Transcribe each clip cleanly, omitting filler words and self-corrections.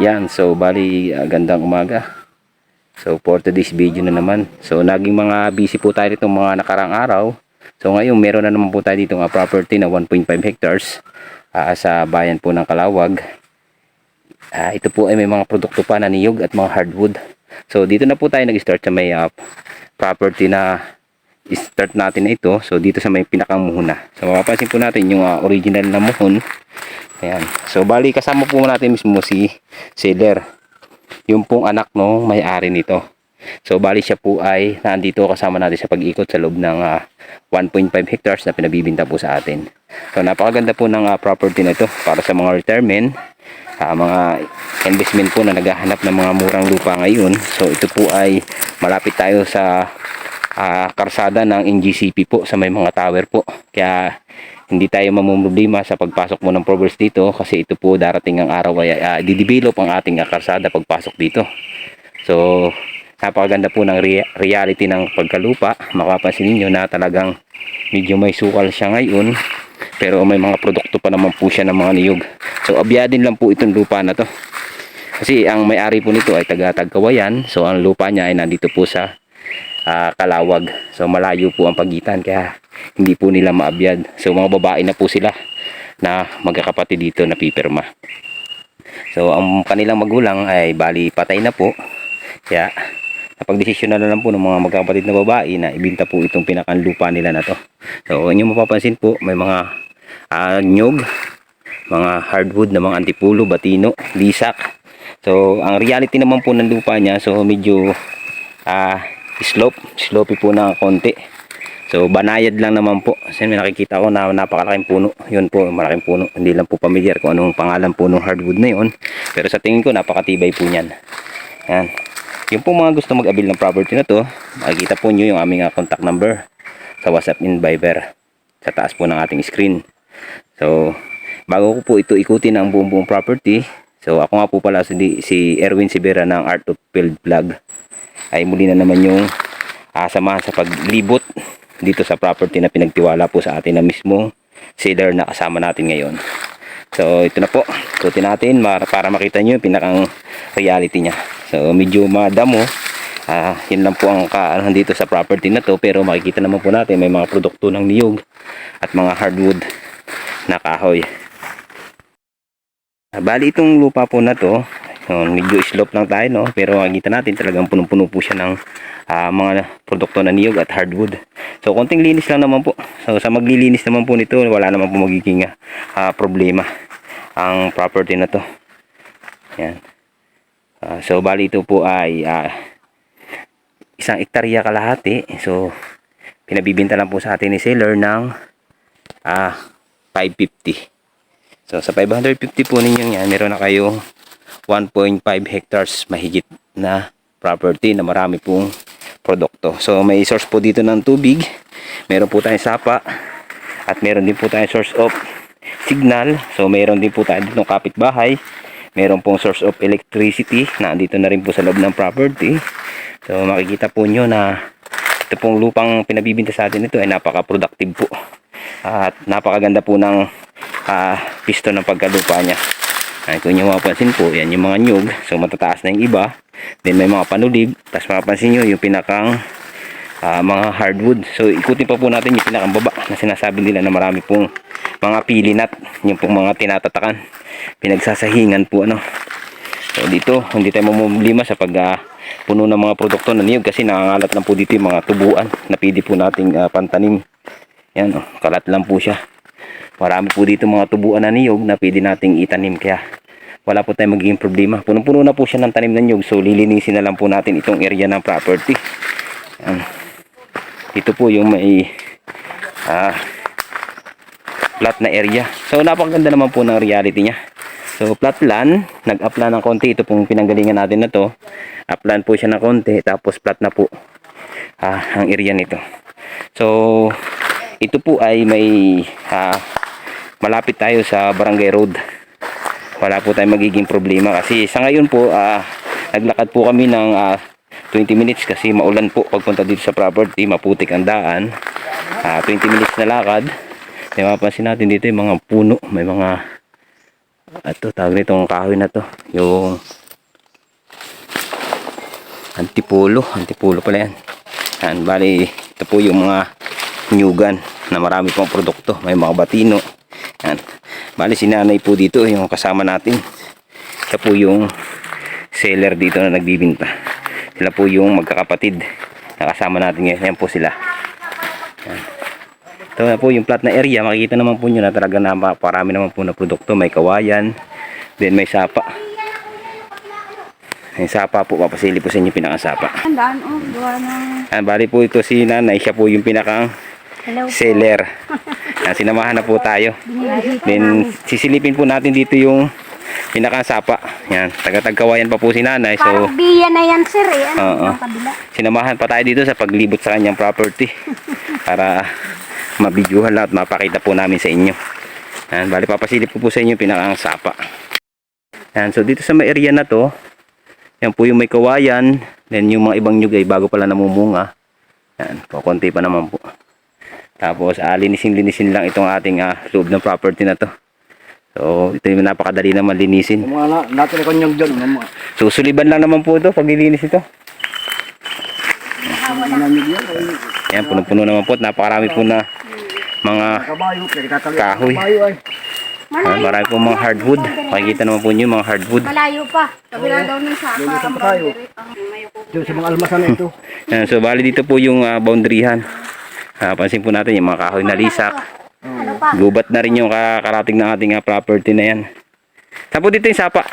Yan, so bali gandang umaga. So for today's video na naman. So naging mga busy po tayo itong mga nakarang araw. So ngayon meron na naman po tayo dito nga property na 1.5 hectares sa bayan po ng Calawag. Ito po ay may mga produkto pa na niyog at mga hardwood. So dito na po tayo nag-start sa may property na start natin na ito. So dito sa may pinakamuhuna. So mapapansin po natin yung original na muhon. Ayan. So bali kasama po natin mismo si seller, yung pong anak nung may-ari nito. So bali siya po ay nandito kasama natin sa pag-ikot sa loob ng 1.5 hectares na pinabibinta po sa atin. So napakaganda po ng property na ito para sa mga retirement, mga investment po na naghahanap ng mga murang lupa ngayon. So ito po ay malapit tayo sa karsada ng NGCP po, sa may mga tower po. Kaya hindi tayo mamumroblema sa pagpasok mo ng progress dito, kasi ito po darating ang araw ay didevelop ang ating karsada pagpasok dito. So napakaganda po ng reality ng pagkalupa. Makapansin niyo na talagang medyo may sukal siya ngayon, pero may mga produkto pa naman po siya ng mga niyog. So abyadin lang po itong lupa na to, kasi ang may-ari po nito ay taga-Tagkawayan. So ang lupa niya ay nandito po sa Calawag. So malayo po ang pagitan, kaya hindi po nila maabyad. So mga babae na po sila na magkakapatid dito na pipirma. So ang kanilang magulang ay bali patay na po, kaya napagdesisyon na lang po ng mga magkakapatid na babae na ibinta po itong pinakang lupa nila na to. So inyo mapapansin po may mga nyog, mga hardwood na mga antipulo, batino, lisak. So ang reality naman po ng lupa niya, so medyo slopey po na konti. So banayad lang naman po. Kasi may nakikita ko na napakalaking puno. Yun po, malaking puno. Hindi lang po familiar kung anong pangalan po ng hardwood na yun, pero sa tingin ko napakatibay po niyan. Yan. Yung po mga gusto mag-avail ng property na to, makikita po nyo yung aming contact number sa WhatsApp and Viber sa taas po ng ating screen. So bago ko po ito ikutin ang buong property, so ako nga po pala si Erwin Sivera ng Art of Field Vlog, ay muli na naman yung samahan sa paglibot dito sa property na pinagtiwala po sa atin na mismo seller na kasama natin ngayon. So ito na po, ikutin natin para makita nyo yung pinakang reality nya. So medyo madamo, yun lang po ang kaalahan dito sa property na to, pero makikita naman po natin may mga produkto ng niyog at mga hardwood na kahoy. Bali itong lupa po na to, medyo slope lang tayo, no? Pero makikita natin talagang punong-puno po siya ng mga produkto na niyog at hardwood. So konting linis lang naman po. So sa maglilinis naman po nito, wala naman po magiging problema ang property na to. Yan. So bali ito po ay 1 hektarya kalahati. So pinabibinta lang po sa atin ni seller ng 550. So sa 550 po ninyo yan, meron na kayo 1.5 hectares mahigit na property na marami pong produkto. So may source po dito ng tubig, meron po tayong sapa, at meron din po tayong source of signal. So meron din po tayo dito ng kapitbahay, meron pong source of electricity na andito na rin po sa loob ng property. So makikita po nyo na ito pong lupang pinabibinta sa atin ito ay napaka-productive po, at napakaganda po ng pisto ng pagkalupa niya. Kung nyo mapapansin po, yan yung mga nyug. So matataas na yung iba. Then may mga panulib. Tapos mapapansin nyo yung pinakang mga hardwood. So ikutin pa po natin yung pinakang baba na sinasabi nila na marami pong mga pilinat, yung pong mga tinatatakan, pinagsasahingan po, ano. So dito hindi tayo mamumulima sa puno ng mga produkto na niyog, kasi nangangalat lang po dito yung mga tubuan na pwede po nating pantanim. Yan, kalat lang po siya. Marami po dito mga tubuan na niyog na pwede nating itanim, kaya wala po tayong magiging problema. Punong-puno na po siya ng tanim ng niyog. So lilinisin na lang po natin itong area ng property. Ito po yung may flat na area. So napakaganda naman po ng reality niya. So flat land, nag-uplan ng konti. Ito pong pinanggalingan natin na to, uplan po siya ng konti, tapos flat na po ang area nito. So ito po ay may malapit tayo sa Barangay Road. Wala po tayong magiging problema, kasi sa ngayon po naglakad po kami ng 20 minutes kasi maulan po pagpunta dito sa property, maputik ang daan. 20 minutes na lakad. May mapapansin natin dito yung mga puno, may mga Ito, tawag nitong kahoy na to. Yung Antipolo pala yan. Yan, bali, ito po yung mga nyugan na marami pang produkto. May mga batino. Yan. Bali, si nanay po dito, yung kasama natin. Siya po yung seller dito na nagbibinta. Sila po yung magkakapatid na kasama natin ngayon. Yan po sila. Yan. Ito na po yung plat na area. Makikita naman po nyo na talaga napakarami naman po na produkto. May kawayan. Then may sapa. Yung sapa po, papasili po sa inyo pinakasapa. Tandaan, gawa ng... Bali po ito si nanay, siya po yung pinakang seller. Sinamahan na po tayo. Then sisilipin po natin dito yung pinakang sapa. Yan, taga-tagkawayan pa po si nanay. So, parang biya na yan, sir, eh. Ano yung kabila? Sinamahan pa tayo dito sa paglibot sa kanyang property. Para mabidyuhan lahat, mapakita po namin sa inyo. Yan, bali papasilip ko po sa inyo yung pinakang sapa. Yan, so dito sa may area na to, yan po yung may kawayan. Then yung mga ibang nyug ay bago pala namumunga. Yan, kukunti pa naman po. Tapos linisin lang itong ating loob ng property na to. So ito yung napakadali naman linisin. Mga natin na kanyang dyan. Susuliban lang naman po ito pag lilinis ito. Yan, punong-puno naman po. Napakarami po na mga kahoy. Marami po mga hardwood. Makikita naman po nyo mga hardwood. Malayo pa. Kabila daw ng sapa. Doon sa mga almasan na ito. Yan, so bali dito po yung boundaryhan. Pansin po natin yung mga kahoy na lisak. Ano pa? Gubat na rin yung karating ng ating property na yan. Saan po dito yung sapa?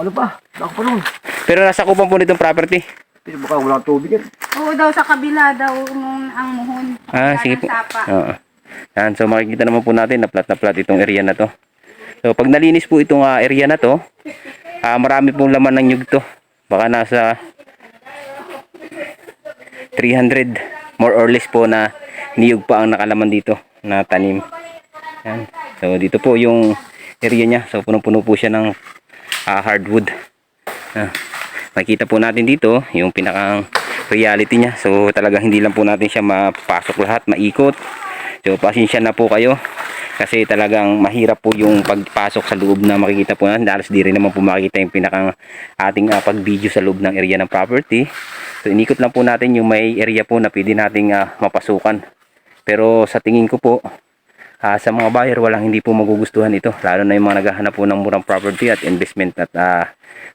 Ano pa? Baka pa nun. Pero nasa kupang po nitong property. Pero baka wala tubig yan. Oo daw sa kabila daw nung ang muhon. Sige po. Sapa. Oo. Yan, so makikita naman po natin na plat itong area na to. So pag nalinis po itong area na to, marami pong laman ng nyug to. Baka nasa 300 more or less po na niyog pa ang nakalaman dito na tanim. Yan. So dito po yung area niya. So punong-puno po siya ng hardwood. Makikita po natin dito yung pinakang reality niya. So talagang hindi lang po natin siya mapasok lahat, maikot. So pasensya na po kayo kasi talagang mahirap po yung pagpasok sa loob na makikita po natin. Dahil di rin naman po makikita yung pinakang ating pag-video sa loob ng area ng property. So inikot lang po natin yung may area po na pwede nating mapasukan. Pero sa tingin ko po sa mga buyer walang hindi po magugustuhan ito. Lalo na yung mga naghahanap po ng murang property at investment at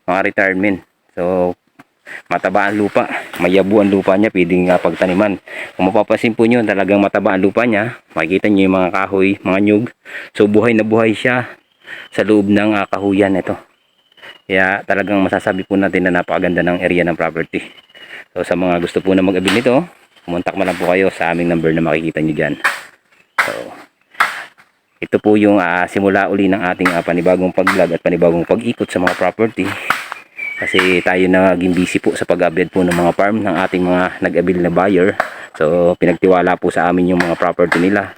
mga retirement. So mataba ang lupa, mayabo ang lupa niya, pwedeng pagtaniman. Kung mapapansin po nyo, talagang mataba ang lupa niya. Makikita nyo yung mga kahoy, mga nyug. So buhay na buhay siya sa loob ng kahuyan ito. Kaya talagang masasabi po natin na napakaganda ng area ng property. So sa mga gusto po na mag-abil nito, kumontak mo lang po kayo sa aming number na makikita nyo dyan. So ito po yung simula uli ng ating panibagong pag-vlog at panibagong pag-ikot sa mga property. Kasi tayo naging busy po sa pag-update po ng mga farm ng ating mga nag-abil na buyer. So pinagtiwala po sa amin yung mga property nila.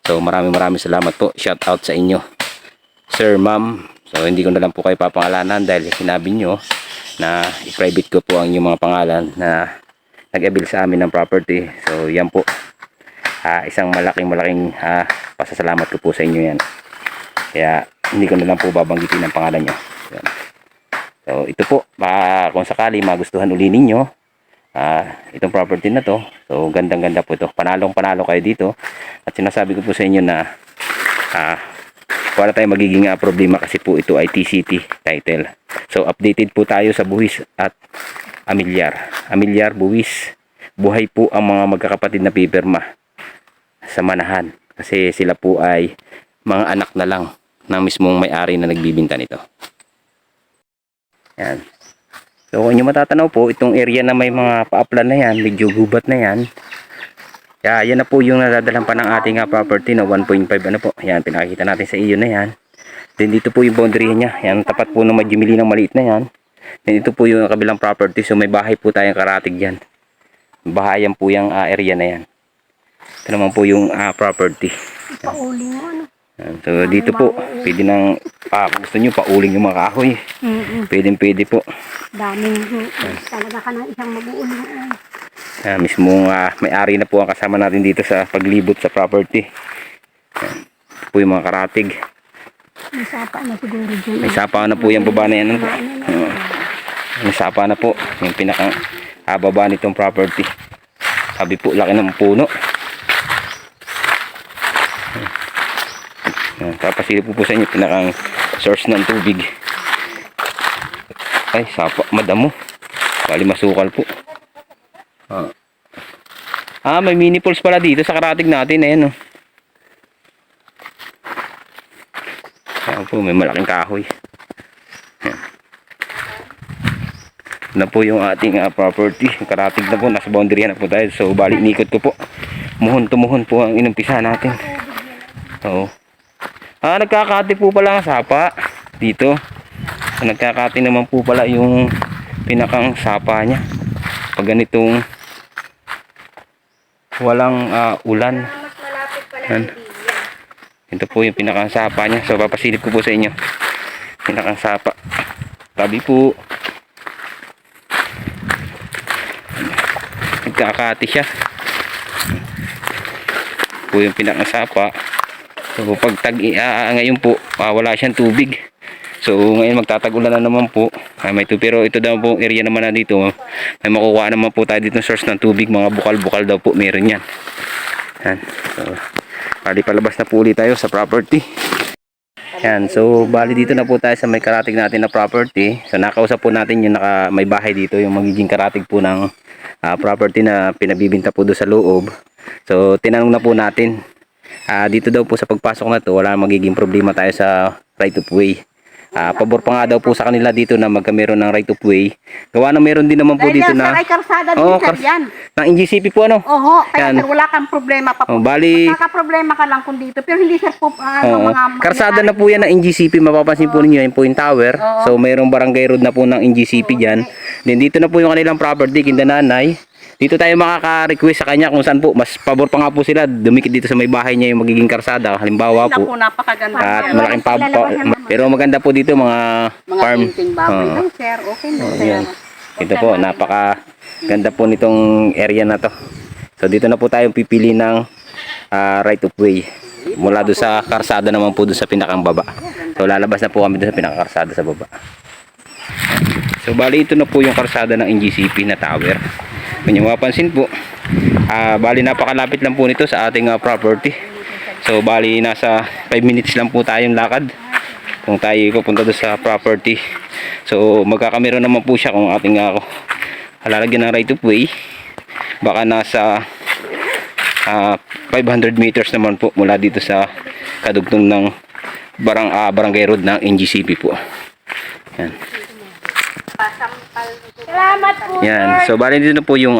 So maraming salamat po. Shout out sa inyo, sir, ma'am. So hindi ko na lang po kayo papangalanan dahil sinabi nyo na i-private ko po ang inyong mga pangalan na nag-abil sa amin ng property. So yan po, isang malaking pasasalamat ko po sa inyo yan. Kaya hindi ko na lang po babanggitin ang pangalan nyo. Yan. So ito po, kung sakali magustuhan uli ninyo itong property na to. So gandang-ganda po ito. Panalong-panalo kayo dito. At sinasabi ko po sa inyo na wala tayong magiging problema kasi po ito ay TCT title. So updated po tayo sa buwis at amilyar, buwis. Buhay po ang mga magkakapatid na pipirma sa manahan. Kasi sila po ay mga anak na lang ng mismong may-ari na nagbibinta nito. Yan. So kung nyo matatanaw po, itong area na may mga paaplan na yan, medyo gubat na yan. Kaya yan na po yung nadadalang pa ng ating property na 1.5 ano po. Yan, pinakita natin sa iyo na yan. Then dito po yung boundary niya. Yan, tapat po ng Majimili ng maliit na yan. Then ito po yung kabilang property. So may bahay po tayong karatig yan. Bahayan po yung area na yan. Ito naman po yung property. Pauling mo, ano? So dito po, pwede nang gusto nyo pauling yung mga kahoy. Pwede po. Daming talaga ka ng isang mag-uuling. Mismong may-ari na po ang kasama natin dito sa paglibot sa property. Ito po yung mga karatig. May sapa na siguro dyan. May sapa na po yung baba na yan. May sapa na po. Yung pinakang baba nitong property. Sabi po, laki ng puno. Papasilip po sa inyo pinakang source ng tubig. Ay, sapa, madamo. Bali masukal po. May mini pools pala dito sa karatig natin. Ayan, oh. Ayan po, may malaking kahoy. Ayan. Na po yung ating property. Karatig na po, nasa boundary na po tayo. So, bali, inikot ko po. Muhon po ang inumpisa natin. Oo. Nagkakati po pala ang sapa dito. Nagkakati naman po pala yung pinakang sapa niya. Pag ganitong walang ulan. Yan. Ito po yung pinakang sapa niya. So papasilip ko po sa inyo. Pinakang sapa. Tabi po. Nagkakati siya. Po yung pinakang sapa. So pag ngayon po wala siyang tubig. So ngayon magtatagulan na naman po. May pero ito daw po area naman na dito. May makukuha naman po tayo dito ng source ng tubig. Mga bukal-bukal daw po meron yan. Yan. So bali palabas na po ulit tayo sa property. Yan. So bali dito na po tayo sa may karatig natin na property. So nakausap po natin yung may bahay dito. Yung magiging karatig po ng property na pinabibinta po doon sa loob. So tinanong na po natin. Dito daw po sa pagpasok na to wala magiging problema tayo sa right of way. Pabor pa nga daw po sa kanila dito na magkameron ng right of way. Gawa na meron din naman po dito na Ay, karsada din sir yan. ng NGCP po ano. Oho, kaya Yan. sir wala kang problema pa po. Bali Magkakaproblema ka lang kung dito. Pero hindi sir po, mga karsada na po yan ng NGCP. Mapapansin po ninyo yan po yung tower. So mayroong barangay road na po ng NGCP dyan. Then dito na po yung kanilang property, Kindananay. Dito tayo makaka-request sa kanya kung saan po. Mas pabor pa nga po sila. Dumikit dito sa may bahay niya yung magiging karsada. Halimbawa po. Napakaganda. At malaking pero maganda po dito mga farm. baboy lang sir. Okay na sir. Ayan. Ito po, napaka ganda po nitong area na to. So dito na po tayo pipili ng right of way. Mula doon sa karsada naman po doon sa pinakang baba. So lalabas na po kami doon sa pinakakarsada sa baba. So bali ito na po yung karsada ng NGCP na tower. Kung nyo mapansin po, bali napakalapit lang po nito sa ating property. So bali nasa 5 minutes lang po tayong lakad kung tayo pupunta doon sa property. So magkakameron naman po siya kung ating lalagyan ng right of way. Baka nasa 500 meters naman po mula dito sa kadugtong ng barangay road ng NGCP po. Yan. Salamat po. Yan. So bali dito na po yung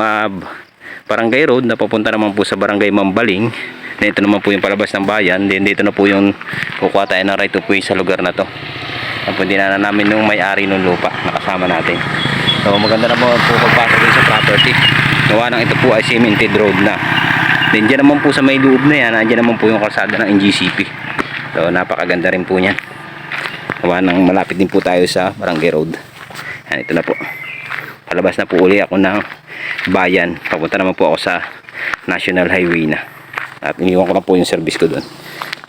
barangay road na papunta naman po sa barangay Mambaling. Then ito naman po yung palabas ng bayan. Then dito na po yung kukuha tayo ng right of way sa lugar na to. Yan po dinaanan namin yung may-ari ng lupa na kasama natin. So maganda na po pagpasok din sa property. Gawa ng ito po ay cemented road na. Then dyan naman po sa may loob na yan, dyan naman po yung kalsada ng NGCP. So napakaganda rin po niyan. Gawa ng malapit din po tayo sa barangay road. Yan, ito na po. Palabas na po uli ako ng bayan. Papunta naman po ako sa National Highway na. At iniwan ko lang po yung service ko doon.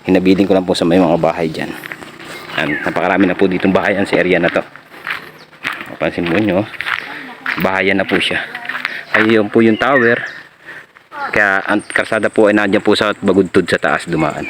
Hinabiling ko lang po sa may mga bahay dyan. Yan, napakarami na po ditong bahayan sa area na to. Mapansin mo nyo, bahayan na po siya. Ayun po yung tower. Kaya ang karsada po ay nandiyan po sa bagudtod sa taas dumaan.